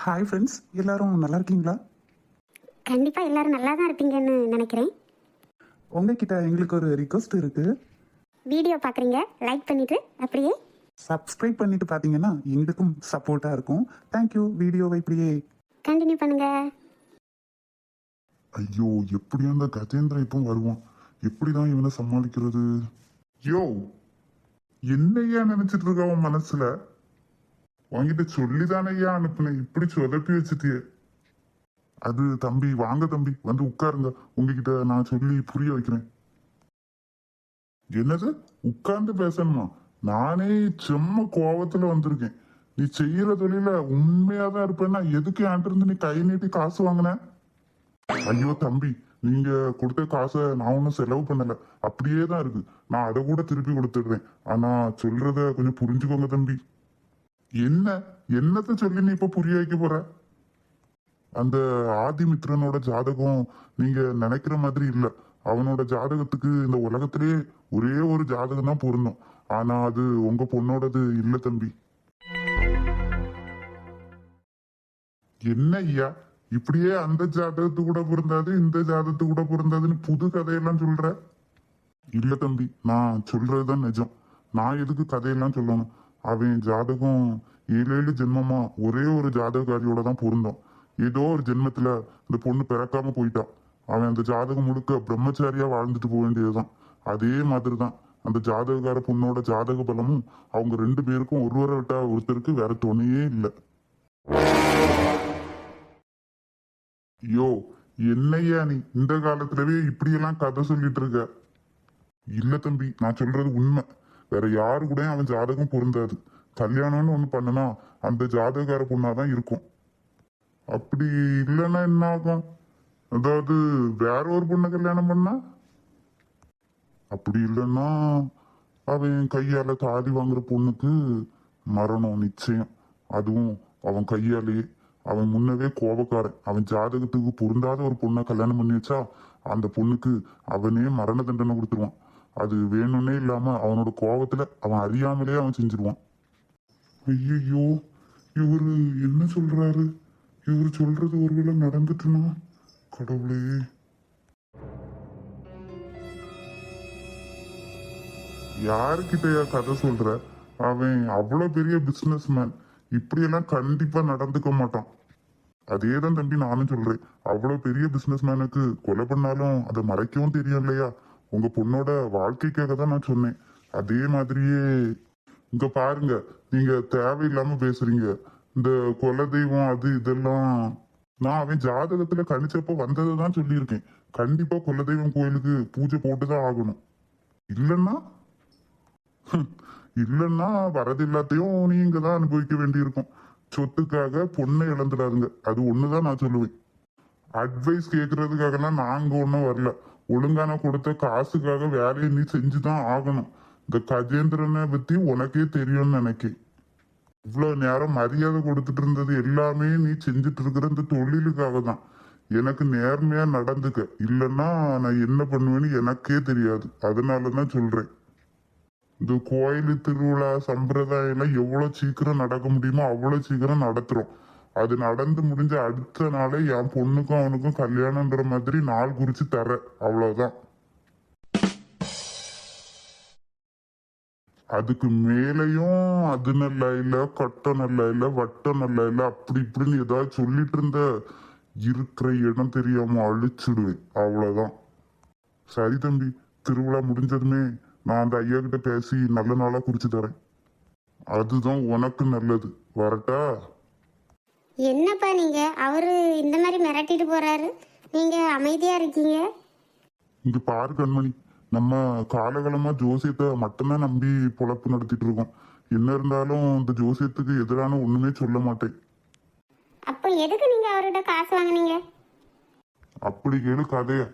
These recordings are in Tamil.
ஹாய் ஃப்ரெண்ட்ஸ், எல்லாரும் நல்லா இருக்கீங்களா? கண்டிப்பாக எல்லாரும் நல்லா தான் இருப்பீங்கன்னு நினைக்கிறேன். உங்ககிட்ட எங்களுக்கு ஒரு ரிக்வஸ்ட் இருக்கு. வீடியோ பார்க்குறீங்க, லைக் பண்ணிவிட்டு அப்படியே சப்ஸ்கிரைப் பண்ணிட்டு பார்த்தீங்கன்னா எங்களுக்கும் சப்போர்ட்டாக இருக்கும். தேங்க்யூ. வீடியோவை இப்படியே கண்டினியூ பண்ணுங்க. ஐயோ, எப்படி அந்த கஜேந்திரன் இப்போ வருவான்? எப்படிதான் இவனை சமாளிக்கிறது? யோ, என்னையா நினைச்சிட்டு இருக்க அவன் மனசுல? உன்கிட்ட சொல்லிதானே ஐயா அனுப்புனேன், இப்படி சொதப்பி வச்சுட்டியே. அது தம்பி, வாங்க தம்பி, வந்து உட்காருங்க. உங்ககிட்ட நான் சொல்லி புரிய வைக்கிறேன். என்னது, உட்கார்ந்து பேசணுமா? நானே செம்ம கோவத்துல வந்திருக்கேன். நீ செய்யற தொழில உண்மையாதான் இருப்பேன்னா எதுக்கு என்கிட்ட இருந்து நீ கை நீட்டி காசு வாங்கின? ஐயோ தம்பி, நீங்க கொடுத்த காசை நான் ஒன்றும் செலவு பண்ணல, அப்படியே தான் இருக்கு. நான் அதை கூட திருப்பி கொடுத்துடுறேன். ஆனா சொல்றத கொஞ்சம் புரிஞ்சுக்கோங்க தம்பி. என்னத்த சொல்லி நீ இப்ப புரிய வைக்க போற? அந்த ஆதிமித்ரனோட ஜாதகம் நீங்க நினைக்கிற மாதிரி இல்ல. அவனோட ஜாதகத்துக்கு இந்த உலகத்திலேயே ஒரே ஒரு ஜாதகம் தான் பொருந்தும். ஆனா அது உங்க பொண்ணோடது இல்ல தம்பி. என்ன ஐயா, இப்படியே அந்த ஜாதகத்து கூட பொருந்தாது, இந்த ஜாதகத்து கூட பொருந்தாதுன்னு புது கதையெல்லாம் சொல்ற? இல்ல தம்பி, நான் சொல்றதுதான் நிஜம். நான் எதுக்கு கதையெல்லாம் சொல்லணும்? அவன் ஜாதகம் 7 ஜென்மமா ஒரே ஒரு ஜாதகக்காரியோட தான் பொருந்தோம். ஏதோ ஒரு ஜென்மத்துல இந்த பொண்ணு பிறக்காம போயிட்டான். அவன் அந்த ஜாதகம் முழுக்க பிரம்மச்சாரியா வாழ்ந்துட்டு போக வேண்டியதுதான். அதே மாதிரிதான் அந்த ஜாதகக்கார பொண்ணோட ஜாதக பலமும். அவங்க 2 பேருக்கும் ஒருவரை விட்டா ஒருத்தருக்கு வேற துணையே இல்லை. ஐயோ, என்னையா நீ இந்த காலத்துலவே இப்படியெல்லாம் கதை சொல்லிட்டு இருக்க? இல்ல தம்பி, நான் சொல்றது உண்மை. வேற யாரு கூட அவன் ஜாதகம் பொருந்தாது. கல்யாணம்னு ஒண்ணு பண்ணனா அந்த ஜாதகக்கார பொண்ணாதான் இருக்கும். அப்படி இல்லைன்னா என்ன ஆகும்? அதாவது வேற ஒரு பொண்ணை கல்யாணம் பண்ணா? அப்படி இல்லைன்னா அவன் கையால தாலி வாங்குற பொண்ணுக்கு மரணம் நிச்சயம். அதுவும் அவன் கையாலேயே. அவன் முன்னவே கோபக்காரன். அவன் ஜாதகத்துக்கு பொருந்தாத ஒரு பொண்ணை கல்யாணம் பண்ணி வச்சா அந்த பொண்ணுக்கு அவனே மரண தண்டனை கொடுத்துருவான். அது வேணும்னே இல்லாம அவனோட கோபத்துல அவன் அறியாமலே அவன் செஞ்சிருவான். ஐயோ, இவரு என்ன சொல்றாரு? இவரு சொல்றது ஒருவேளை நடந்துட்டுனா? கடவுளே. யாருக்கிட்டயா கதை சொல்ற? அவன் அவ்வளவு பெரிய பிசினஸ் மேன். இப்படியெல்லாம் கண்டிப்பா நடந்துக்க மாட்டான். அதேதான் தம்பி நானும் சொல்றேன். அவ்வளவு பெரிய பிசினஸ் மேனுக்கு கொலை பண்ணாலும் அதை மறைக்கவும் தெரியும் இல்லையா? உங்க பொண்ணோட வாழ்க்கைக்காக தான் நான் சொன்னேன். அதே மாதிரியே இங்க பாருங்க, நீங்க தேவையில்லாம பேசுறீங்க. இந்த கொலை தெய்வம் அது இதெல்லாம் நான் அவன் ஜாதகத்துல கணிச்சப்ப வந்ததை தான் சொல்லியிருக்கேன். கண்டிப்பா குலதெய்வம் கோயிலுக்கு பூஜை போட்டுதான் ஆகணும். இல்லைன்னா இல்லைன்னா வரது எல்லாத்தையும் நீங்க தான் அனுபவிக்க வேண்டியிருக்கும். சொத்துக்காக பொண்ணை இழந்துடாதுங்க, அது ஒண்ணுதான் நான் சொல்லுவேன். அட்வைஸ் கேட்கறதுக்காகலாம் நாங்க ஒன்றும் வரல. ஒழுங்கான கொடுத்த காசுக்காக வேலையை நீ செஞ்சுதான் ஆகணும். இந்த கஜேந்திரனை பத்தி உனக்கே தெரியும்னு நினைக்கேன். இவ்வளவு நேரம் மரியாதை கொடுத்துட்டு இருந்தது எல்லாமே நீ செஞ்சுட்டு இருக்கிற இந்த தொழிலுக்காக தான். எனக்கு நேர்மையா நடந்துக்க, இல்லைன்னா நான் என்ன பண்ணுவேன்னு எனக்கே தெரியாது. அதனாலதான் சொல்றேன். இந்த கோயில் திருவிழா சம்பிரதாயம் எல்லாம் எவ்வளவு சீக்கிரம் நடக்க முடியுமோ அவ்வளவு சீக்கிரம் நடத்துறோம். அது நடந்து முடிஞ்ச அடுத்த நாளே என் பொண்ணுக்கும் அவனுக்கும் கல்யாணம்ன்ற மாதிரி நாள் குறிச்சு தர, அவ்வளவுதான். அதுக்கு மேலையும் அது நல்லா இல்ல, கட்டம் நல்லா இல்ல, வட்டம் நல்லா இல்ல, அப்படி இப்படின்னு ஏதாவது சொல்லிட்டு இருந்த இருக்கிற இடம் தெரியாம அழிச்சிடுவேன், அவ்வளவுதான். சரி தம்பி, திருவிழா முடிஞ்சதுமே நான் அந்த ஐயா கிட்ட பேசி நல்ல நாளா குறிச்சு தரேன். அதுதான் உனக்கு நல்லது. வரட்டா? என்னப்பா நீங்க அவரு இந்த மாதிரி மிரட்டிட்டு போறாரு, நீங்க அமைதியா இருக்கீங்க. இங்க பாரு கண்மணி, நம்ம காலகாலமா ஜோசியத்தை மட்டும்தான் நம்பி பொழப்பு நடத்திட்டு இருக்கோம். என்ன இருந்தாலும் இந்த ஜோசியத்துக்கு எதிரான ஒண்ணுமே சொல்ல மாட்டேன். அப்போ எதுக்கு நீங்க அவர்கிட்ட காசு வாங்குனீங்க? அப்படி கேளு கதைய.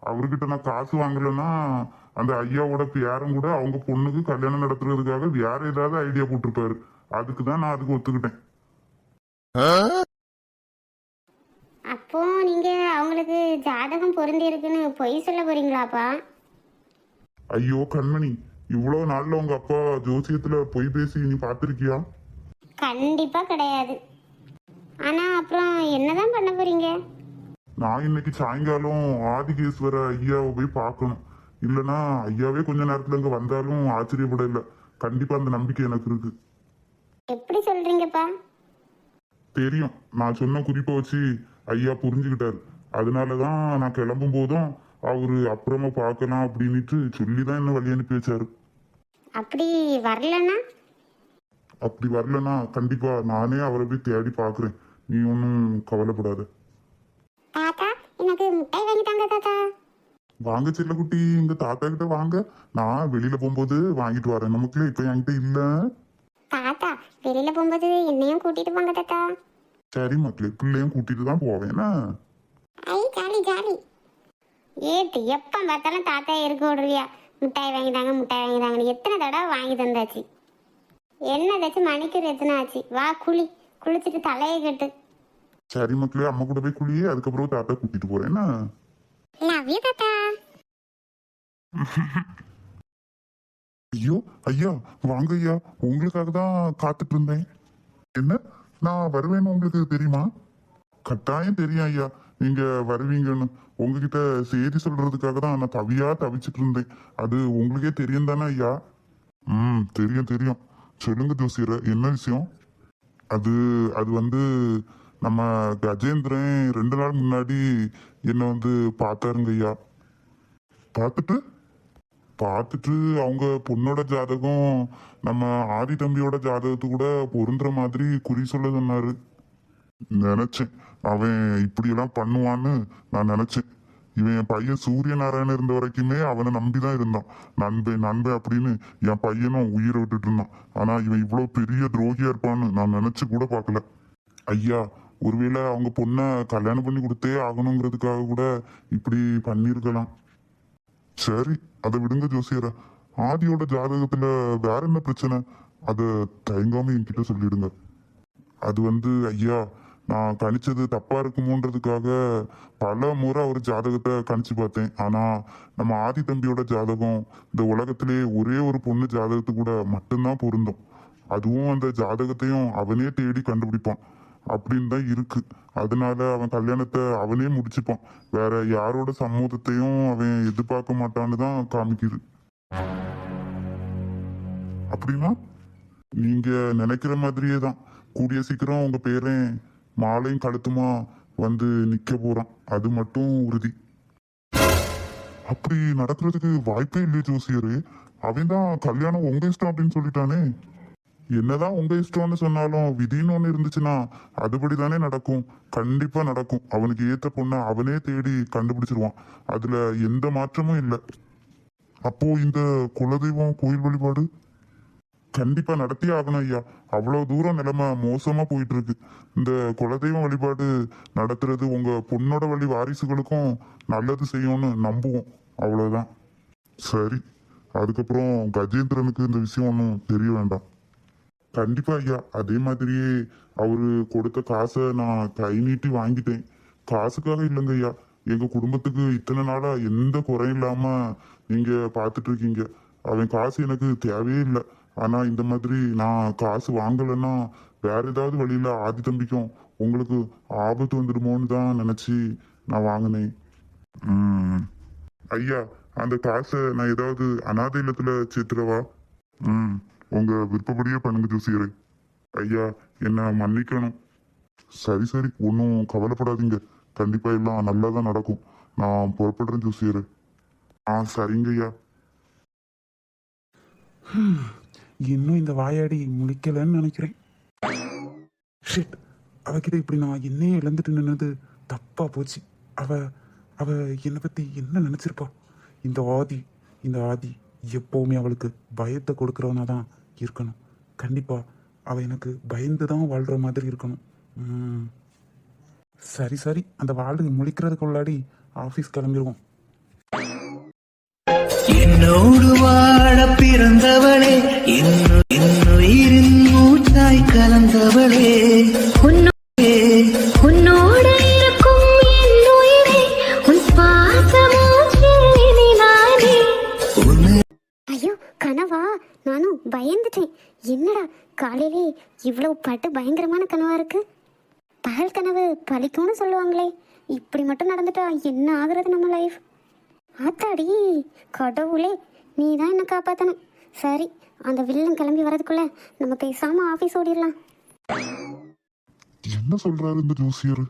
அவர்கிட்ட நான் காசு வாங்கலைன்னா அந்த ஐயாவோட பேரன் கூட அவங்க பொண்ணுக்கு கல்யாணம் நடத்துறதுக்காக வேற ஏதாவது ஐடியா போட்டிருப்பாரு. அதுக்குதான் நான் அதுக்கு ஒத்துக்கிட்டேன். அப்போ நீங்க அவங்களுக்கு ஜாதகம் பொருந்தி இருக்குன்னு பொய் சொல்ல போறீங்களாப்பா? ஐயோ கண்மணி, இவ்வளவு நாள்ல உங்க அப்பா ஜோசியத்துல பொய் பேசி நீ பாத்திருக்கியா? கண்டிப்பா கிடையாது. ஆனால் அப்புறம் என்னதான் பண்ண போறீங்க? நான் இன்னைக்கு சாயங்காலம் ஆதிகேஸ்வர ஐயாவை போய் பார்க்கணும். இல்லைன்னா ஐயாவே கொஞ்ச நேரத்துல இங்க வந்தாலும் ஆச்சரியப்பட இல்லை. கண்டிப்பா அந்த நம்பிக்கை எனக்கு இருக்கு. எப்படி சொல்றீங்கப்பா? தெரியும், நான் சொன்ன குறிப்பை வச்சு ஐயா புரிஞ்சுக்கிட்டாரு. அதனாலதான் நான் கிளம்பும் போதும் அவரு அப்புறமா பார்க்கலாம் அப்படின்னுட்டு சொல்லிதான் என்ன வழி அனுப்பி வச்சாரு. அப்படி வரலன்னா? அப்படி வரலன்னா கண்டிப்பா நானே அவரை போய் தேடி பார்க்குறேன். நீ ஒன்றும் கவலைப்படாத. தாத்தா, எனக்கு மிட்டாய் வாங்கி தாங்க தாத்தா. வாங்க செல்லக்குட்டி, எங்க தாத்தா கிட்ட வாங்க. நான் வெளியில போகும்போது வாங்கிட்டு வரேன். நமக்குள்ள இப்ப என்கிட்ட இல்ல. தாத்தா, வெளியில போகும்போது என்னையும் கூட்டிட்டு போங்க தாத்தா. சரி மக்களே, பிள்ளையும் கூட்டிட்டு தான் போவேன்னா. ஐ ஜாலி ஜாலி. ஏத்து எப்ப பார்த்தாலும் தாத்தா இருக்கு விடுறியா? மிட்டாய் வாங்கி தாங்க, மிட்டாய் வாங்கி தாங்கன்னு எத்தனை தடவை வாங்கி தந்தாச்சு. என்ன ஏதாச்சும் மணிக்கூர் எத்தனை ஆச்சு? வா குளிச்சுட்டு தலையை கட்டு. சரி மக்களே, அம்மா கூட போய் குளியே, அதுக்கப்புறம் தாத்தா கூட்டிட்டு போறேன்னா. லவ் யூ தாத்தா. ஐயோ ஐயா, வாங்க ஐயா, உங்களுக்காக தான் காத்துட்டு இருந்தேன். என்ன, நான் வருவேன்னு உங்களுக்கு தெரியுமா? கட்டாயம் தெரியும் ஐயா, நீங்க வருவீங்கன்னு. உங்ககிட்ட செய்தி சொல்றதுக்காக தான் நான் தவிச்சிட்டு இருந்தேன். அது உங்களுக்கே தெரியும் தானே ஐயா? தெரியும் தெரியும். சொல்லுங்க ஜோசியர, என்ன விஷயம்? அது அது வந்து நம்ம கஜேந்திரன் 2 நாள் முன்னாடி என்ன வந்து பார்த்தாருங்க ஐயா. பார்த்துட்டு அவங்க பொண்ணோட ஜாதகம் நம்ம ஆதி தம்பியோட ஜாதகத்து கூட பொருந்துற மாதிரி குறி சொல்ல சொன்னாரு. நினைச்சேன் அவன் இப்படியெல்லாம் பண்ணுவான்னு நான் நினைச்சேன். இவன் என் பையன் சூரிய நாராயணன் இருந்த வரைக்குமே அவனை நம்பிதான் இருந்தான். நண்பன் அப்படின்னு என் பையனும் உயிரை விட்டுட்டு இருந்தான். ஆனா இவன் இவ்வளவு பெரிய துரோகியா இருப்பான்னு நான் நினைச்சு கூட பார்க்கல ஐயா. ஒருவேளை அவங்க பொண்ணை கல்யாணம் பண்ணி கொடுத்தே ஆகணுங்கிறதுக்காக கூட இப்படி பண்ணிருக்கலாம். சரி, அதை விடுங்க ஜோசியர. ஆதியோட ஜாதகத்துல வேற என்ன பிரச்சனை? அதை தயங்காம என்கிட்ட சொல்லிடுங்க. அது வந்து ஐயா, நான் கணிச்சது தப்பா இருக்குமோன்றதுக்காக பல முறை அவர் ஜாதகத்தை கணிச்சு பார்த்தேன். ஆனா நம்ம ஆதி தம்பியோட ஜாதகம் இந்த உலகத்திலே ஒரே ஒரு பொண்ணு ஜாதகத்து கூட மட்டும்தான் பொருந்தும். அதுவும் அந்த ஜாதகத்தையும் அவனே தேடி கண்டுபிடிப்பான் அப்படின்னு தான் இருக்கு. அதனால அவன் கல்யாணத்தை அவனே முடிச்சுப்பான். வேற யாரோட சம்மதத்தையும் அவன் எதிர்பார்க்க மாட்டான்னு தான் காமிக்குது. அப்படின்னா நீங்க நினைக்கிற மாதிரியே தான் கூடிய சீக்கிரம் உங்க பேரன் மாலையும் கழுத்துமா வந்து நிக்க போறான். அது மட்டும் உறுதி. அப்படி நடக்கிறதுக்கு வாய்ப்பே இல்லையே ஜோசியரு. அவன் தான் கல்யாணம் உங்க இஷ்டம் அப்படின்னு சொல்லிட்டானே. என்னதான் உங்க இஷ்டம்னு சொன்னாலும் விதின்னு ஒண்ணு இருந்துச்சுன்னா அதுபடிதானே நடக்கும். கண்டிப்பா நடக்கும். அவனுக்கு ஏத்த பொண்ணை அவனே தேடி கண்டுபிடிச்சிருவான். அதுல எந்த மாற்றமும் இல்லை. அப்போ இந்த குலதெய்வம் கோயில் வழிபாடு கண்டிப்பா நடத்தியே ஆகணும் ஐயா. அவ்வளவு தூரம் நிலைமை மோசமா போயிட்டு இருக்கு. இந்த குலதெய்வம் வழிபாடு நடத்துறது உங்க பொண்ணோட வழி வாரிசுகளுக்கும் நல்லது செய்யும்னு நம்புவோம். அவ்வளவுதான். சரி, அதுக்கப்புறம் கஜேந்திரனுக்கு இந்த விஷயம் ஒன்றும் தெரிய வேண்டாம். கண்டிப்பா ஐயா. அதே மாதிரியே அவரு கொடுத்த காசை நான் கை நீட்டி வாங்கிட்டேன். காசுக்காக இல்லைங்க ஐயா, எங்க குடும்பத்துக்கு இத்தனை நாளா எந்த குறையும் இல்லாம நீங்க பாத்துட்டு இருக்கீங்க. அவன் காசு எனக்கு தேவையே இல்லை. ஆனா இந்த மாதிரி நான் காசு வாங்கலைன்னா வேற ஏதாவது வழியில ஆதி தம்பிக்கும் உங்களுக்கு ஆபத்து வந்துடுமோன்னு தான் நினைச்சு நான் வாங்கினேன். ஐயா, அந்த காசை நான் ஏதாவது அனாதை இல்லத்துல சேர்த்துறவா? உங்க விருப்பப்படியே பண்ணுங்க ஜோசியரே. ஐயா, என்ன மன்னிக்கணும். சரி, ஒன்றும் கவலைப்படாதீங்க. கண்டிப்பா எல்லாம் நல்லா தான் நடக்கும். நான் புறப்படுறேன் ஜோசியரே. சரிங்க ஐயா. இன்னும் இந்த வாயாடி முழிக்கலன்னு நினைக்கிறேன். ஷிட், அவகிட்ட இப்படி நான் என்னையே இழந்துட்டு நின்னது தப்பா போச்சு. அவ அவ என்னை பத்தி என்ன நினைச்சிருப்பா? இந்த ஆதி எப்பவுமே அவளுக்கு பயத்தை கொடுக்கறவனா தான் இருக்கணும். கண்டிப்பா அவ எனக்கு பயந்து தான் வாழ்ற மாதிரி இருக்கணும். சரி, அந்த வாழ்க்கை முழிக்கிறதுக்கு உள்ளாடி ஆஃபீஸ் கிளம்பிடுவோம். என்னோடு வாழ பிறந்தவளே, இன்னுயிரின் மூச்சாய் கலந்தவளே, உன்னோடு இருக்கும் என் உயிரே, உன் பாசமூச்சில் நானே. ஐயோ கனவா? நானும் பயந்துட்டேன். என்னடா காலையிலே இவ்வளவு பட்டு பயங்கரமான கனவா இருக்கு. பகல் கனவு பழிக்கும்னு சொல்லுவாங்களே, இப்படி மட்டும் நடந்துட்டா என்ன ஆகுறது நம்ம லைஃப்? ஆத்தாடி கடவுளே, நீ தான் என்ன காப்பாற்றணும். சரி, அந்த வில்லன் கிளம்பி வரதுக்குள்ள நம்ம பேசாமல் ஆஃபீஸ் ஓடிடலாம். என்ன சொல்றாரு இந்த ஜோசியர்?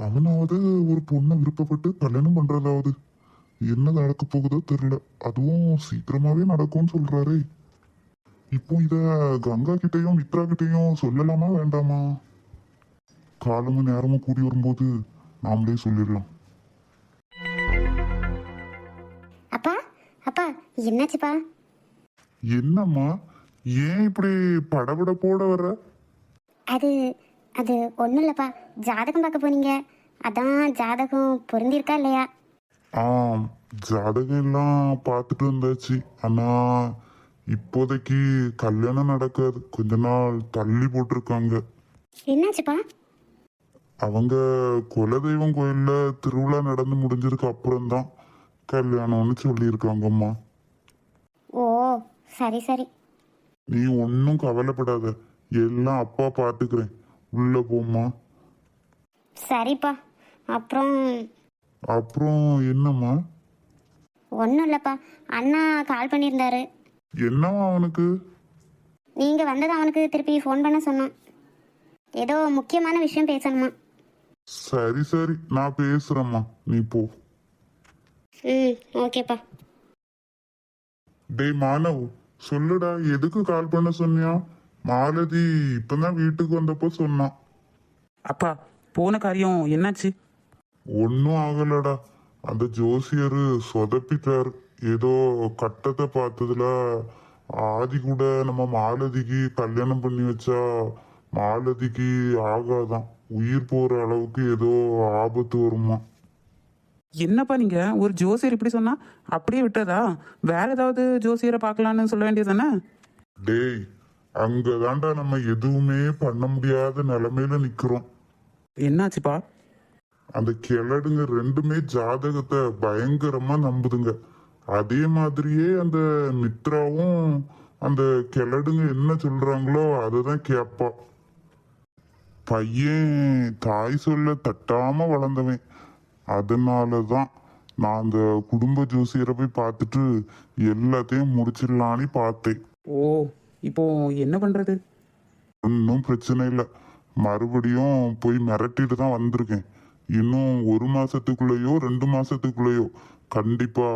அவனாவது ஒரு பொண்ணை விருப்பப்பட்டு கல்யாணம் பண்றதாவது என்ன நடக்க போகுதோ தெரியல. அதுவும் சீக்கிரமாவே நடக்கும்னு சொல்றாரு. இப்போ இத கங்கா கிட்டையும் மித்ரா கிட்டையும் சொல்லலாமா வேண்டாமா? காலமும் நேரமும் கூடி வரும்போது நாமளே சொல்லிடலாம். அப்பா அப்பா, என்னாச்சுப்பா? என்னம்மா, ஏன் இப்படி படபடப்போட வர்ற? அது அது ஒன்றும் இல்லைப்பா, ஜாதகம் பார்க்க போனீங்க, அதான் ஜாதகம் பொருந்திருக்கா இல்லையா? ஆம், ஜாதகம் எல்லாம் பார்த்துட்டு வந்தாச்சு. ஆனா இப்போதைக்கு கல்யாணம் நடக்காது, கொஞ்ச நாள் தள்ளி போட்டிருக்காங்க. என்னாச்சுப்பா? அவங்க குலதெய்வம் கோயில்ல திருவிழா நடந்து முடிஞ்சதுக்கு அப்புறம்தான் கல்யாணம்னு சொல்லியிருக்காங்கம்மா. ஓ, சரி சரி. நீ ஒன்றும் கவலைப்படாத, எல்லாம் அப்பா பார்த்துக்கிறேன். உள்ள போம்மா. சரிப்பா. அப்புறம் அப்புறம் என்னம்மா? ஒன்றும் இல்லைப்பா, அண்ணா கால் பண்ணியிருந்தாரு. என்னவா அவனுக்கு? நீங்கள் வந்தது அவனுக்கு திருப்பி ஃபோன் பண்ண சொன்னான். ஏதோ முக்கியமான விஷயம் பேசணுமா. சரி சரி, நான் பேசுறேம்மா, நீ போ. ம், ஓகேப்பா. டேய் மானவ், சொல்லுடா, எதுக்கு கால் பண்ண சொன்னியா? மாலதி இப்பதான் வீட்டுக்கு வந்தப்போ சொன்னான். அப்பா, போன காரியம் என்னாச்சு? ஒன்னும் ஆகலடா, அந்த ஜோசியரு சொதப்பிட்டாரு. ஏதோ கட்டத்தை பார்த்ததுல ஆதி கூட நம்ம மாலதிக்கு கல்யாணம் பண்ணி வச்சா மாலதிக்கு ஆகாதான், உயிர் போற அளவுக்கு ஏதோ ஆபத்து வருமா. என்னப்பா நீங்க ஒரு ஜோசியர் இப்படி சொன்னா அப்படியே விட்டதா? வேற ஏதாவது ஜோசியரை பார்க்கலான்னு சொல்ல வேண்டியதானே? டேய், அங்கதான்டா நம்ம எதுவுமே பண்ண முடியாத நிலைமையில நிக்கிறோம். என்னாச்சுப்பா? அந்த கிழடுங்க ரெண்டுமே ஜாதகத்தை பயங்கரமா நம்புதுங்க. அதே மாதிரியே அந்த மித்ராவும் அந்த கிழடுங்க என்ன சொல்றாங்களோ அததான் கேட்பா. பையன் தாய் சொல்ல தட்டாம வளர்ந்தவன். அதனாலதான் நான் அந்த குடும்ப ஜோசியரை போய் பார்த்துட்டு எல்லாத்தையும் முடிச்சிடலான்னு பார்த்தேன். ஓ, இப்போ என்ன பண்றது? ஒன்றும் பிரச்சனை இல்லை, மறுபடியும் போய் மிரட்டிட்டு தான் வந்திருக்கேன். இன்னும் 1 மாசத்துக்குள்ளேயோ 2 மாசத்துக்குள்ளேயோ கண்டிப்பா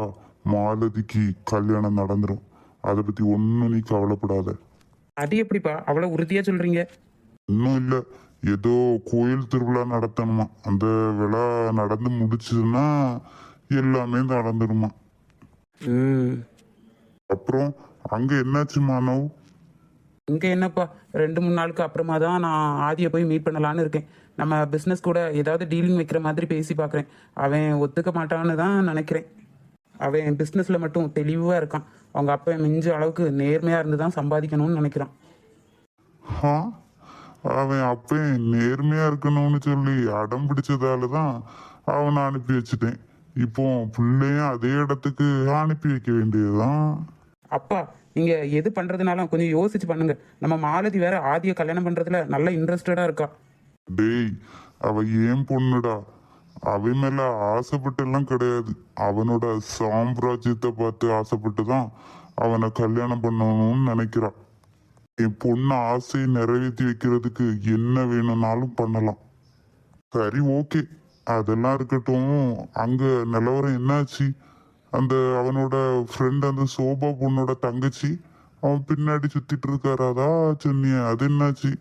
மாலதிக்கு கல்யாணம் நடந்துடும். அதை பத்தி ஒன்றும் நீ கவலைப்படாத. அது எப்படிப்பா அவ்வளவு உறுதியா சொல்றீங்க? இன்னும் இல்லை, ஏதோ கோயில் திருவிழா நடத்தணுமா, அந்த விழா நடந்து முடிச்சதுன்னா எல்லாமே நடந்துடுமா. ம், அப்புறம் அங்க என்னாச்சு மானவ்? இங்க என்னப்பா, 2-3 நாளுக்கு அப்புறமா தான் நான் ஆதியை போய் மீட் பண்ணலான்னு இருக்கேன். நம்ம பிஸ்னஸ் கூட ஏதாவது டீலிங் வைக்கிற மாதிரி பேசி பார்க்குறேன். அவன் ஒத்துக்க மாட்டான்னு தான் நினைக்கிறேன். அவன் பிஸ்னஸில் மட்டும் தெளிவாக இருக்கான். அவங்க அப்பா மிஞ்ச அளவுக்கு நேர்மையாக இருந்து தான் சம்பாதிக்கணும்னு நினைக்கிறான். ஆ, அவன் அப்ப நேர்மையா இருக்கணும்னு சொல்லி அடம் பிடிச்சதால தான் அவனை அனுப்பி வச்சுட்டேன். இப்போ பிள்ளையும் அதே இடத்துக்கு அனுப்பி வைக்க வேண்டியதுதான். அப்பா, நீங்கள் எது பண்ணுறதுனாலும் கொஞ்சம் யோசிச்சு பண்ணுங்க. நம்ம மாலதி வேற ஆதியை கல்யாணம் பண்ணுறதுல நல்ல இன்ட்ரெஸ்டடாக இருக்கா. டேய், அவ ஏன் பொண்ணுடா, அவன் மேல ஆசைப்பட்டு எல்லாம் கிடையாது. அவனோட சாம்ராஜ்யத்தை பார்த்து ஆசைப்பட்டு தான் அவனை கல்யாணம் பண்ணணும்னு நினைக்கிறான். என் பொண்ணு ஆசையை நிறைவேற்றி வைக்கிறதுக்கு என்ன வேணும்னாலும் பண்ணலாம். சரி, ஓகே, அதெல்லாம் இருக்கட்டும். அங்க நிலவரம் என்னாச்சு? அந்த அவனோட ஃப்ரெண்ட், அந்த சோபா பொண்ணோட தங்கச்சி, அவன் பின்னாடி சுத்திட்டு இருக்காராதா சொன்னிய, அது என்னாச்சு?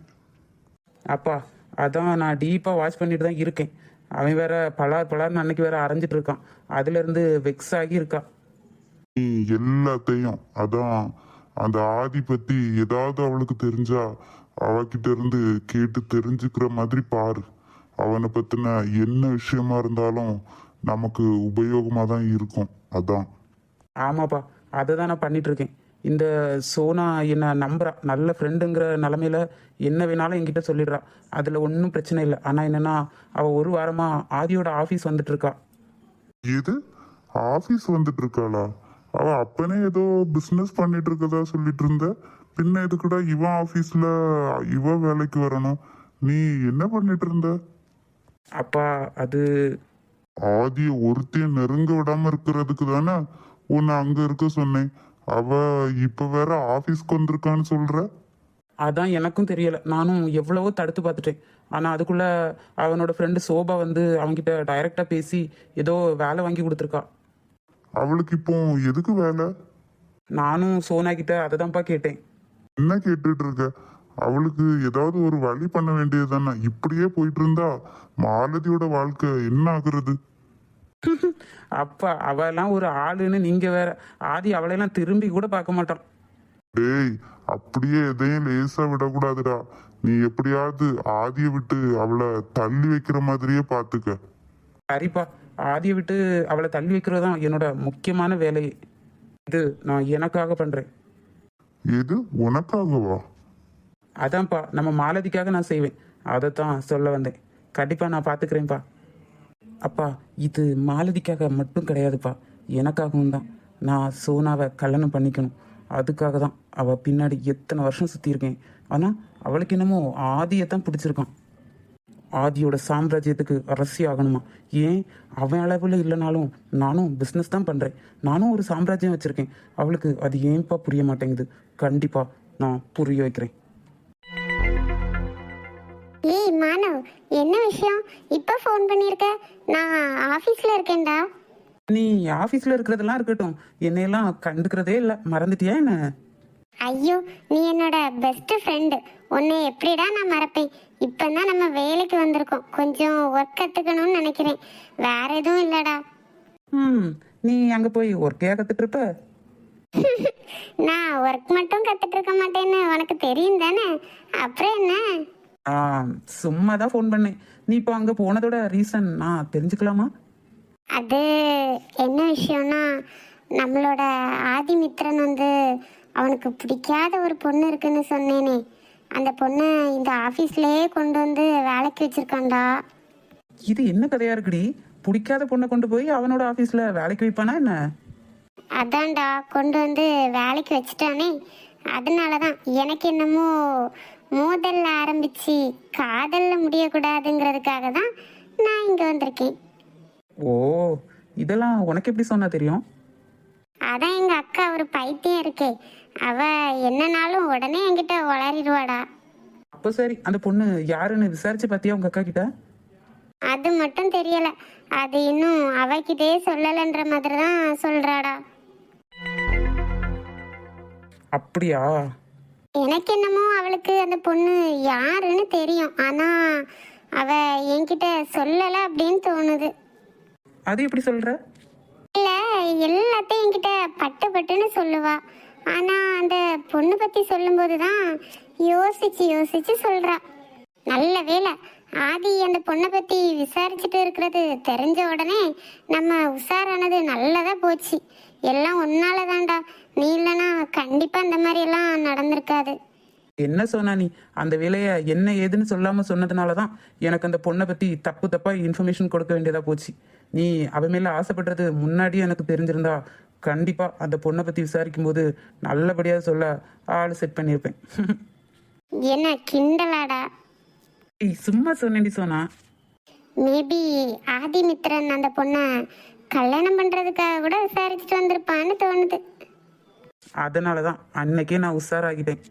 அப்பா, அதான் நான் டீப்பாக வாட்ச் பண்ணிட்டு தான் இருக்கேன். அவன் வேற பலார்னு அன்னைக்கு வேற அரைஞ்சிட்டு இருக்கான். அதுலேருந்து வெக்ஸ் ஆகி இருக்கா. நீ எல்லாத்தையும், அதான் அந்த ஆதி பத்தி ஏதாவது அவளுக்கு தெரிஞ்சா அவகிட்ட இருந்து கேட்டு தெரிஞ்சுக்கிற மாதிரி பாரு. அவனை பத்தின என்ன விஷயமா இருந்தாலும் நமக்கு உபயோகமா தான் இருக்கும். அதான். ஆமாப்பா, அதை தான் நான் பண்ணிட்டு இருக்கேன். இந்த சோனா என்னை நம்புறா, நல்ல ஃப்ரெண்டுங்கிற நிலமையில என்ன வேணாலும் என்கிட்ட சொல்லிடுறா. அதில் ஒன்றும் பிரச்சனை இல்லை. ஆனால் என்னென்னா, அவள் 1 வாரமாக ஆதியோட ஆஃபீஸ் வந்துட்டு இருக்கா. எது, ஆபீஸ் வந்துட்டு இருக்காளா? அவ அப்பனே ஏதோ பிசினஸ் பண்ணிட்டு இருக்கதா சொல்லிட்டு இருந்த. பின்ன எதுக்குடா இவன் ஆபீஸ்ல இவ வேலைக்கு வரணும்? நீ என்ன பண்ணிட்டு இருந்த? அப்பா அது ஆதிய ஒருத்தையும் நெருங்க விடாம இருக்கிறதுக்கு தானே உன்னை அங்க இருக்க சொன்னேன். அவ இப்ப வேற ஆபீஸ்க்கு வந்திருக்கான்னு சொல்ற. அதான் எனக்கும் தெரியல. நானும் எவ்வளவோ தடுத்து பார்த்துட்டேன். ஆனால் அதுக்குள்ள அவனோட ஃப்ரெண்டு சோபா வந்து அவன்கிட்ட டைரெக்டாக பேசி ஏதோ வேலை வாங்கி கொடுத்துருக்கா. அவளுக்கு இப்போ எதுக்கு வேலை? நானும் சோனா கிட்ட அதை தான்ப்பா கேட்டேன். என்ன கேட்டுட்டு இருக்க? அவளுக்கு ஏதாவது ஒரு வழி பண்ண வேண்டியது தானே. இப்படியே போயிட்டு இருந்தா மாலதியோட வாழ்க்கை என்ன ஆகுறது? அப்பா அவெல்லாம் ஒரு ஆளுன்னு நீங்கள் வேற. ஆதி அவளையெல்லாம் திரும்பி கூட பார்க்க மாட்டான். டேய், அப்படியே எதையும் லேசா விடக்கூடாதுடா. நீ எப்படியாவது ஆதியை விட்டு அவளை தள்ளி வைக்கிற மாதிரியே பாத்துக்க. சரிப்பா, ஆதியை விட்டு அவளை தள்ளி வைக்கிறது தான் என்னோட முக்கியமான வேலையே. இது நான் எனக்காக பண்ணுறேன். எது உனக்காகவா? அதான்ப்பா, நம்ம மாலதிக்காக நான் செய்வேன். அதைத்தான் சொல்ல வந்தேன். கண்டிப்பாக நான் பார்த்துக்கிறேன்ப்பா. அப்பா, இது மாலதிக்காக மட்டும் கிடையாதுப்பா, எனக்காகவும் தான். நான் சோனாவை கல்யாணம் பண்ணிக்கணும். அதுக்காக தான் அவள் பின்னாடி எத்தனை வருஷம் சுற்றியிருக்கேன். ஆனால் அவளுக்கு என்னமோ ஆதியை தான் பிடிச்சிருக்கான். ஆதியோட சாம்ராஜ்யத்துக்கு அரசி ஆகணுமா? ஏன் அவன் அளவில் இல்லைனாலும் நானும் பிஸ்னஸ் தான் பண்ணுறேன். நானும் ஒரு சாம்ராஜ்யம் வச்சுருக்கேன். அவளுக்கு அது ஏன்பா புரிய மாட்டேங்குது? கண்டிப்பாக நான் புரிய வைக்கிறேன். ஏய் மானவ், என்ன விஷயம் இப்போ ஃபோன் பண்ணியிருக்க? நான் ஆஃபீஸில் இருக்கேன்டா. நீ ஆஃபீஸில் இருக்கிறதெல்லாம் இருக்கட்டும், என்னையெல்லாம் கண்டுக்கிறதே இல்லை. மறந்துட்டியா என்ன? ஐயோ, நீ என்னோட பெஸ்ட் ஃப்ரெண்டு. உன்னை எப்படிடா நான் மறப்பேன்? இப்போ தான் நம்ம வேலைக்கு வந்திருக்கோம். கொஞ்சம் ஒர்க் கற்றுக்கணும்னு நினைக்கிறேன். வேற எதுவும் இல்லைடா. நீ அங்கே போய் ஒர்க்கையா கற்றுட்டு இருப்ப? நான் ஒர்க் மட்டும் கற்றுட்டு இருக்க மாட்டேன்னு உனக்கு தெரியும் தானே? அப்புறம் என்ன? சும்மா தான் ஃபோன் பண்ணேன். நீ இப்போ அங்கே போனதோட ரீசன் நான் தெரிஞ்சுக்கலாமா? அது என்ன விஷயம்னா, நம்மளோட ஆதிமித்ரன் வந்து அவனுக்கு பிடிக்காத ஒரு பொண்ணு இருக்குன்னு சொன்னேனே, அந்த பொண்ணை இந்த ஆஃபீஸ்லேயே கொண்டு வந்து வேலைக்கு வச்சிருக்கான்டா. இது என்ன கதையா இருக்குடி? பிடிக்காத பொண்ணை கொண்டு போய் அவனோட ஆஃபீஸில் வேலைக்கு வைப்பானா என்ன? அதான்டா, கொண்டு வந்து வேலைக்கு வச்சுட்டானே. அதனால தான் எனக்கு என்னமோ மோதல்ல ஆரம்பிச்சு காதலில் முடியக்கூடாதுங்கிறதுக்காக தான் நான் இங்கே வந்திருக்கேன். ஓ, இதெல்லாம் உனக்கு எப்படி சொன்னா தெரியும்? அதான் எங்கள் அக்கா ஒரு பைத்தியம் இருக்கே, அவ என்னனாலும் உடனே என்கிட்ட உளறிடுவாடா. அப்போ சரி, அந்த பொண்ணு யாருன்னு விசாரிச்சு பார்த்தியா உங்க அக்கா கிட்ட? அது மட்டும் தெரியல. அது இன்னும் அவகிட்டே சொல்லலைன்ற மாதிரி தான் சொல்றாடா. அப்படியா? எனக்கு என்னமோ அவளுக்கு அந்த பொண்ணு யாருன்னு தெரியும், ஆனா அவ என்கிட்ட சொல்லலை அப்படின்னு தோணுது. அது எப்படி சொல்ற? இல்ல, எல்லாத்தையும் என்கிட்ட பட்டு பட்டுன்னு சொல்லுவா. ஆனா அந்த பொண்ணு பத்தி சொல்லும்போது தான் யோசிச்சு யோசிச்சு சொல்றா. நல்ல வேளை ஆதி அந்த பொண்ணை பத்தி விசாரிச்சுட்டு இருக்கிறது தெரிஞ்ச உடனே நம்ம உஷாரானது நல்லதா போச்சு. எல்லாம் உன்னால தான்டா. நீ இல்லைன்னா கண்டிப்பா இந்த மாதிரி எல்லாம் நடந்திருக்காது. என்ன சொன்னா நீ? அந்த வேலையை என்ன ஏதுன்னு சொல்லாம சொன்னதுனால தான் எனக்கு அந்த பொண்ணை பத்தி தப்பு தப்பா இன்ஃபர்மேஷன் கொடுக்க வேண்டியதா போச்சு. நீ அவ மேல ஆசைப்படுறது முன்னாடியே எனக்கு தெரிஞ்சிருந்தா கண்டிப்பா அந்த பொண்ணை பத்தி விசாரிக்கும் போது நல்லபடியா சொல்ல ஆள் செட் பண்ணியிருப்பேன். என்ன கிண்டலாடா? சும்மா சொன்னேன்டி சோனா. மேபி ஆதிமித்ரன் அந்த பொண்ணை கல்யாணம் பண்றதுக்காக கூட விசாரிச்சுட்டு வந்திருப்பான்னு தோணுது. அதனால தான் அன்னைக்கே நான் உஷாராகிட்டேன்.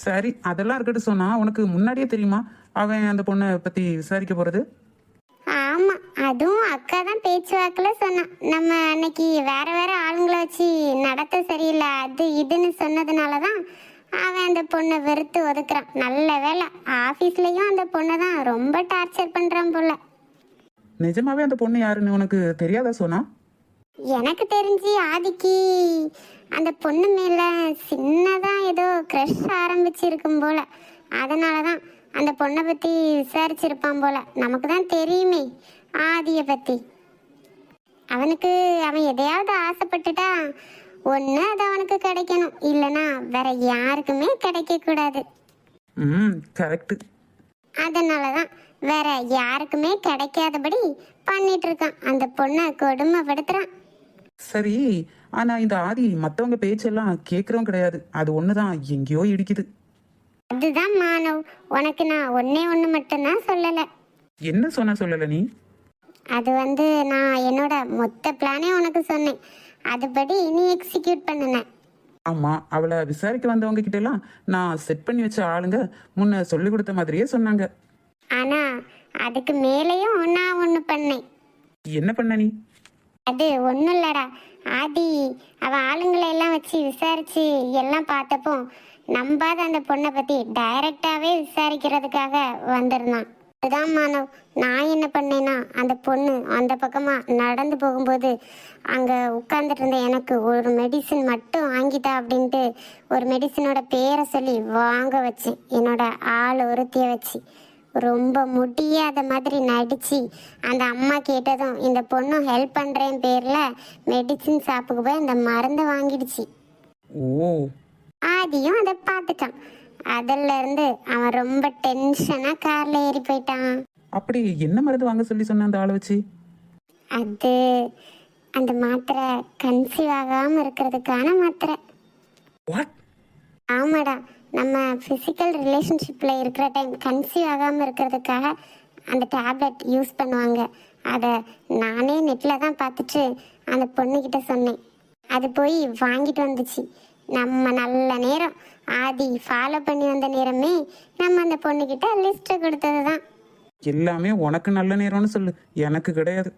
சரி, அதெல்லாம் இருக்கட்டும் சோனா. உனக்கு முன்னாடியே தெரியுமா அவன் அந்த பொண்ணை பத்தி விசாரிக்க போறது? ஆமா, அதுவும் அக்கா தான் பேச்சுவாக்குல சொன்னான். நம்ம அன்னைக்கு வேற வேற ஆளுங்களை வச்சு நடத்த சரியில்லை அது இதுன்னு சொன்னதுனால தான் அவன் அந்த பொண்ணை வெறுத்து ஒதுக்குறான். நல்ல வேலை ஆஃபீஸ்லயும் அந்த பொண்ணை தான் ரொம்ப டார்ச்சர் பண்றான் போல. நிஜமாவே அந்த பொண்ணு யாருன்னு உனக்கு தெரியாதா சோனா? எனக்கு தெரிஞ்சு ஆதிக்கு அந்த பொண்ணு மேல சின்னதா ஏதோ க்ரஷ் ஆரம்பிச்சிருக்கும் போல. அதனால தான் அந்த பொண்ணை பத்தி விசாரிச்சிருப்பான் போல. நமக்கு தான் தெரியுமே ஆதியை பத்தி. அவனுக்கு அவன் எதையாவது ஆசைப்பட்டுட்டா ஒன்று அது அவனுக்கு கிடைக்கணும், இல்லைன்னா வேற யாருக்குமே கிடைக்க கூடாது. கரெக்ட். அதனால தான் வேற யாருக்குமே கிடைக்காதபடி பண்ணிட்டு இருக்கான். அந்த பொண்ணை கொடுமைப்படுத்துறான். சரி, ஆனா இந்த ஆதி மற்றவங்க பேச்செல்லாம் கேட்கறவும் கிடையாது. அது ஒண்ணுதான் எங்கேயோ இடிக்குது. அதுதான் மானவ், உனக்கு நான் ஒன்னே ஒன்று மட்டும்தான் சொல்லலை. என்ன சொல்லல நீ? அது நான் என்னோட மொத்த பிளானே உனக்கு சொன்னேன். அதுபடி நீ எக்ஸிக்யூட் பண்ணினேன். ஆமாம், அவளை விசாரிக்க வந்தவங்க கிட்ட எல்லாம் நான் செட் பண்ணி வச்ச ஆளுங்க முன்ன சொல்லி கொடுத்த மாதிரியே சொன்னாங்க. ஆனா அதுக்கு மேலேயும் நான் ஒன்று பண்ணேன். என்ன பண்ண நீ? அது ஒன்றும் இல்லடா ஆதி, அவன் ஆளுங்களை எல்லாம் வச்சு விசாரிச்சு எல்லாம் பார்த்தப்போ நம்பாத அந்த பொண்ணை பற்றி டைரக்டாகவே விசாரிக்கிறதுக்காக வந்திருந்தான். அதுதான் மானவ், நான் என்ன பண்ணேன்னா அந்த பொண்ணு அந்த பக்கமாக நடந்து போகும்போது அங்கே உட்கார்ந்துட்டு இருந்த எனக்கு ஒரு மெடிசின் மட்டும் வாங்கிட்டா அப்படின்ட்டு ஒரு மெடிசினோட பேரை சொல்லி வாங்க வச்சேன். என்னோட ஆள் ஒருத்திய வச்சு ரொம்ப முடியாத மாதிரி நடிச்சு அந்த அம்மா கேட்டதும் இந்த பொண்ணு ஹெல்ப் பண்ணுறேன் பேரில் மெடிசின் ஷாப்புக்கு போய் அந்த மருந்தை வாங்கிடுச்சு. ஓ, ஆதியும் அதை பார்த்துட்டான். அதுல இருந்து அவன் ரொம்ப டென்ஷனா கார்ல ஏறி போயிட்டான். அப்படி என்ன மருந்து வாங்க சொல்லி சொன்ன அந்த ஆளை வச்சு? அது அந்த மாத்திரை கன்சீவ் ஆகாம இருக்கிறதுக்கான மாத்திரை. வாட்? ஆமாடா, நம்ம பிசிக்கல் ரிலேஷன்ஷிப்ல இருக்கிற டைம் கன்சீவ் ஆகாம இருக்கிறதுக்காக அந்த டேப்லெட் யூஸ் பண்ணுவாங்க. அதை நானே நெட்டில் தான் பார்த்துட்டு அந்த பொண்ணுக்கிட்ட சொன்னேன். அது போய் வாங்கிட்டு வந்துச்சு. நம்ம நல்ல நேரம் ஆதி ஃபாலோ பண்ணி வந்த நேரமே நம்ம அந்த பொண்ணுக்கிட்ட லிஸ்ட்டை கொடுத்தது தான். எல்லாமே உனக்கு நல்ல நேரம்னு சொல்லு, எனக்கு கிடையாது.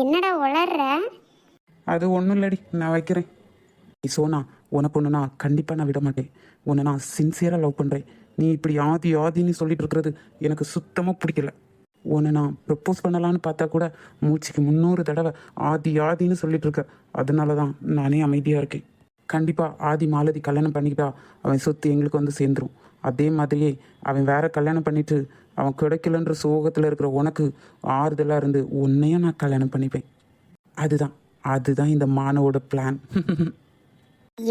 என்னடா உளர்ற? அது ஒன்றும் இல்லடி, நான் வைக்கிறேன். நீ சோனா, உனக்கு ஒன்று நான் கண்டிப்பாக நான் விட மாட்டேன். உன்னை நான் சின்சியராக லவ் பண்ணுறேன். நீ இப்படி ஆதி ஆதின்னு சொல்லிட்டு இருக்கிறது எனக்கு சுத்தமாக பிடிக்கல. உன்னை நான் ப்ரப்போஸ் பண்ணலான்னு பார்த்தா கூட மூச்சுக்கு 300 தடவை ஆதி ஆதின்னு சொல்லிட்டு இருக்க. அதனால தான் நானே அமைதியாக இருக்கேன். கண்டிப்பாக ஆதி மாலதி கல்யாணம் பண்ணிக்கிட்டா அவன் சொத்து எங்களுக்கு வந்து சேர்ந்துடும். அதே மாதிரியே அவன் வேற கல்யாணம் பண்ணிட்டு அவன் கிடைக்கலன்ற சோகத்தில் இருக்கிற உனக்கு ஆறுதலாக இருந்து உன்னையும் நான் கல்யாணம் பண்ணிப்பேன். அதுதான் இந்த மானவோட பிளான்.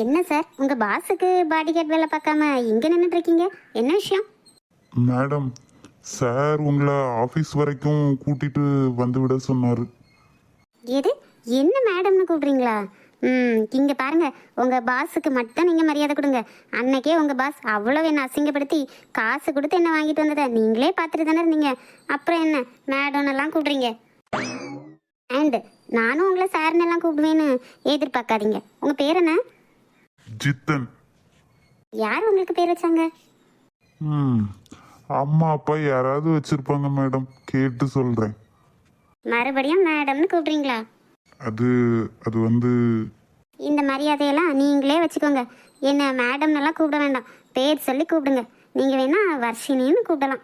என்ன சார், உங்க பாஸுக்கு பாடி கார்டு வேலை பார்க்காம இங்க நின்றுட்டு இருக்கீங்க? என்ன விஷயம்? மேடம், சார் உங்களை ஆஃபீஸ் வரைக்கும் கூட்டிட்டு வந்து விட சொன்னாரு. எது, என்ன மேடம்னு கூப்பிடுறீங்களா? இங்க பாருங்க, உங்க பாஸுக்கு மட்டும் நீங்க மரியாதை கொடுங்க. அன்னைக்கே உங்க பாஸ் அவ்வளவு என்ன அசிங்கப்படுத்தி காசு கொடுத்து என்ன வாங்கிட்டு வந்ததை நீங்களே பார்த்துட்டு தானே இருந்தீங்க. அப்புறம் என்ன மேடம் எல்லாம் கூப்பிடுறீங்க? அண்ட் நானும் உங்களை சார்னு எல்லாம் கூப்பிடுவேன்னு எதிர்பார்க்காதீங்க. உங்க பேர் என்ன? ஜித்தன். யார் உங்களுக்கு பேர் வச்சாங்க? அம்மா அப்பா யாராவது வச்சிருப்பாங்க மேடம், கேட்டு சொல்றேன். மறுபடியும் மேடம்னு கூப்பிடுறீங்களா? அது இந்த மரியாதையெல்லாம் நீங்களே வச்சுக்கோங்க. என்ன மேடம் எல்லாம் கூப்பிட வேண்டாம், பேர் சொல்லி கூப்பிடுங்க. நீங்கள் வேணா வர்ஷினின்னு கூப்பிடலாம்,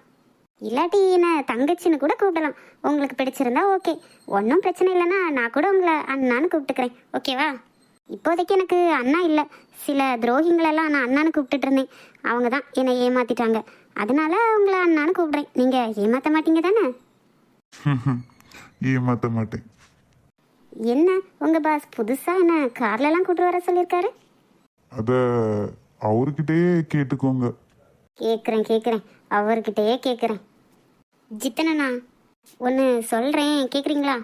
இல்லாட்டி என்ன தங்கச்சின்னு கூட கூப்பிடலாம். உங்களுக்கு பிடிச்சிருந்தா ஓகே, ஒன்றும் பிரச்சனை இல்லைன்னா நான் கூட உங்களை அண்ணான்னு கூப்பிட்டுக்கிறேன். ஓகேவா? இப்போதைக்கு எனக்கு அண்ணா இல்லை, சில துரோகிங்களெல்லாம் நான் அண்ணான்னு கூப்பிட்டுட்டு இருந்தேன். அவங்க தான் என்னை ஏமாத்திட்டாங்க. அதனால உங்களை அண்ணான்னு கூப்பிடுறேன். நீங்கள் ஏமாற்ற மாட்டீங்க தானே? ஏமாத்த மாட்டேன். என்ன உங்க பாஸ் புதுசா என்ன கார்ல எல்லாம் கூட்டு வர சொல்லியிருக்காரு? அத அவர்கிட்டயே கேட்டுக்கோங்க. கேக்குறேன், அவர்கிட்டயே கேக்குறேன். ஜித்தனா, ஒன்று சொல்றேன், கேக்குறீங்களா?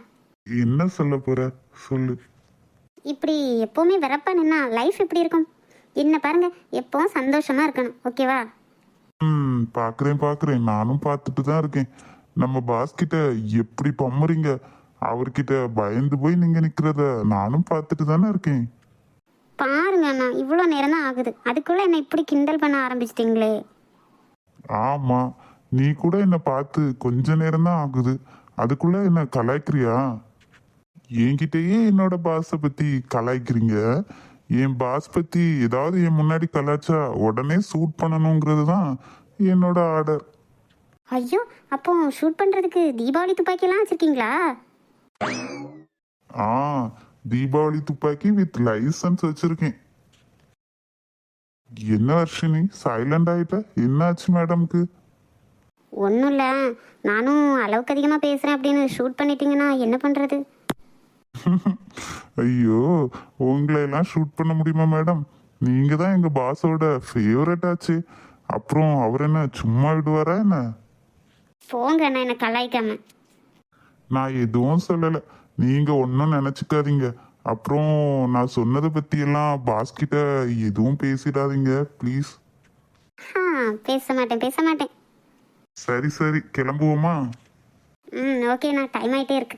என்ன சொல்ல போற, சொல்லு. இப்படி எப்பவுமே வெறப்பா நின்னா லைஃப் எப்படி இருக்கும்? என்ன பாருங்க, எப்பவும் சந்தோஷமா இருக்கணும். ஓகேவா? பாக்குறேன், நானும் பார்த்துட்டு தான் இருக்கேன். நம்ம பாஸ் கிட்ட எப்படி பம்மறீங்க, அவர்கிட்ட பயந்து போய் நீங்க நிக்கிறத நானும் பார்த்துட்டு தானே இருக்கேன். பாருங்க அண்ணா, இவ்வளோ நேரம் தான் ஆகுது, அதுக்குள்ள என்ன இப்படி கிண்டல் பண்ண ஆரம்பிச்சிட்டீங்களே. ஆமா, நீ கூட என்ன பார்த்து கொஞ்ச நேரம் தான் ஆகுது, அதுக்குள்ள என்ன கலாய்க்கிறியா? என்கிட்டயே என்னோட பாஸை பத்தி கலாய்க்கிறீங்க. என் பாஸ் பத்தி ஏதாவது என் முன்னாடி கலாய்ச்சா உடனே சூட் பண்ணணுங்கிறது தான் என்னோட ஆர்டர். ஐயோ, அப்போ ஷூட் பண்றதுக்கு தீபாவளி துப்பாக்கியெல்லாம் வச்சிருக்கீங்களா? தீபாவளி துப்பாக்கி வித் லைசன்ஸ் வச்சிருக்கேன். என்ன வர்ஷினி சைலண்ட் ஆயிட்ட, என்னாச்சு மேடம்க்கு? ஒன்றும் இல்லை, நானும் அளவுக்கு அதிகமாக பேசுகிறேன் அப்படின்னு ஷூட் பண்ணிட்டீங்கன்னா என்ன பண்ணுறது? ஐயோ, உங்களை எல்லாம் ஷூட் பண்ண முடியுமா மேடம்? நீங்க தான் எங்க பாஸோட ஃபேவரட் ஆச்சு. அப்புறம் அவர் என்ன சும்மா விடுவாரா என்ன? போங்க அண்ணா, என்ன கலாய்க்காம. நான் எதுவும் சொல்லலை, நீங்க ஒன்றும் நினைச்சுக்காதீங்க. அப்புறம் நான் சொன்னதை பத்தி எல்லாம் பாஸ் கிட்ட எதுவும் பேசிடாதீங்க ப்ளீஸ். பேச மாட்டேன் பேச மாட்டேன். சரி சரி கிளம்புவோமா? ம் ஓகேண்ணா, டைம் ஆகிட்டே இருக்கு.